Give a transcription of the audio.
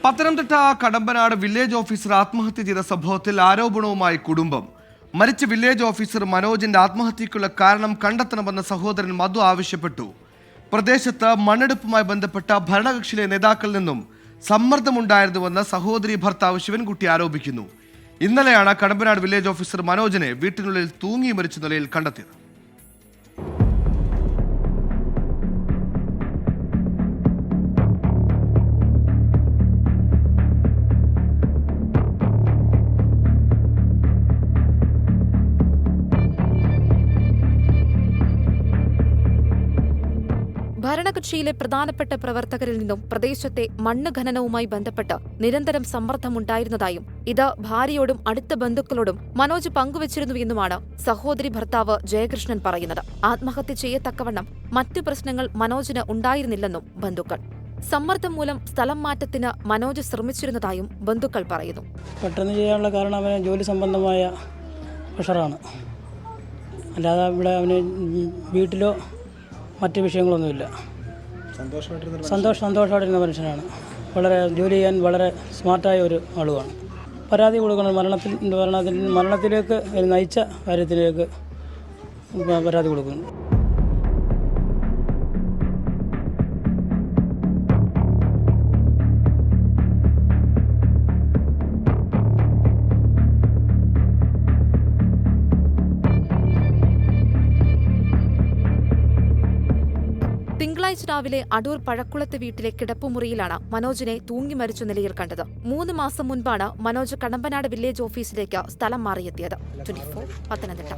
Pathanamthitta Kadampanad village officer ആത്മഹത്യ ചെയ്ത സംഭവത്തിൽ ആരോപണവുമായി കുടുംബം. മരിച്ച വില്ലേജ് ഓഫീസർ മനോജിന്റെ ആത്മഹത്യക്കുള്ള കാരണം കണ്ടെത്തണമെന്ന് സഹോദരൻ മധു ആവശ്യപ്പെട്ടു. പ്രദേശത്ത് മണ്ണെടുപ്പുമായി ബന്ധപ്പെട്ട ഭരണകക്ഷിയിലെ നേതാക്കളിൽ നിന്നും സമ്മർദ്ദമുണ്ടായിരുന്നുവെന്ന് സഹോദരി ഭർത്താവ് ശിവൻകുട്ടി ആരോപിക്കുന്നു. ഇന്നലെയാണ് കടമ്പനാട് വില്ലേജ് ഓഫീസർ മനോജിനെ വീട്ടിനുള്ളിൽ തൂങ്ങി മരിച്ച നിലയിൽ കണ്ടെത്തിയത്. ഭരണകക്ഷിയിലെ പ്രധാനപ്പെട്ട പ്രവർത്തകരിൽ നിന്നും പ്രദേശത്തെ മണ്ണ് ഖനനവുമായി ബന്ധപ്പെട്ട് നിരന്തരം സമ്മർദ്ദമുണ്ടായിരുന്നതായും ഇത് ഭാര്യയോടും അടുത്ത ബന്ധുക്കളോടും മനോജ് പങ്കുവച്ചിരുന്നുവെന്നുമാണ് സഹോദരി ഭർത്താവ് ജയകൃഷ്ണൻ പറയുന്നത്. ആത്മഹത്യ ചെയ്യത്തക്കവണ്ണം മറ്റു പ്രശ്നങ്ങൾ മനോജിന് ഉണ്ടായിരുന്നില്ലെന്നും ബന്ധുക്കൾ. സമ്മർദ്ദം മൂലം സ്ഥലം മാറ്റത്തിന് മനോജ് ശ്രമിച്ചിരുന്നതായും ബന്ധുക്കൾ പറയുന്നു. പെട്ടെന്ന് ചെയ്യാനുള്ള കാരണം അവന് ജോലി സംബന്ധമായ പ്രഷറാണ്. അല്ലാതെ ഇവിടെ അവന് വീട്ടിലോ മറ്റ് വിഷയങ്ങളൊന്നുമില്ല. സന്തോഷമായിട്ടിരുന്ന മനുഷ്യനാണ്. വളരെ ജോലി ചെയ്യാൻ വളരെ സ്മാർട്ടായ ഒരു ആളുമാണ്. പരാതി കൊടുക്കണം. മരണത്തിലേക്ക് നയിച്ച കാര്യത്തിലേക്ക് പരാതി കൊടുക്കുന്നു. തിങ്കളാഴ്ച രാവിലെ അടൂർ പഴക്കുളത്ത് വീട്ടിലെ കിടപ്പുമുറിയിലാണ് മനോജിനെ തൂങ്ങി മരിച്ച നിലയിൽ കണ്ടത്. 3 മാസം മുൻപാണ് മനോജ് കടമ്പനാട് വില്ലേജ് ഓഫീസിലേക്ക് സ്ഥലം മാറിയെത്തിയത്. 24 പത്തനംതിട്ട.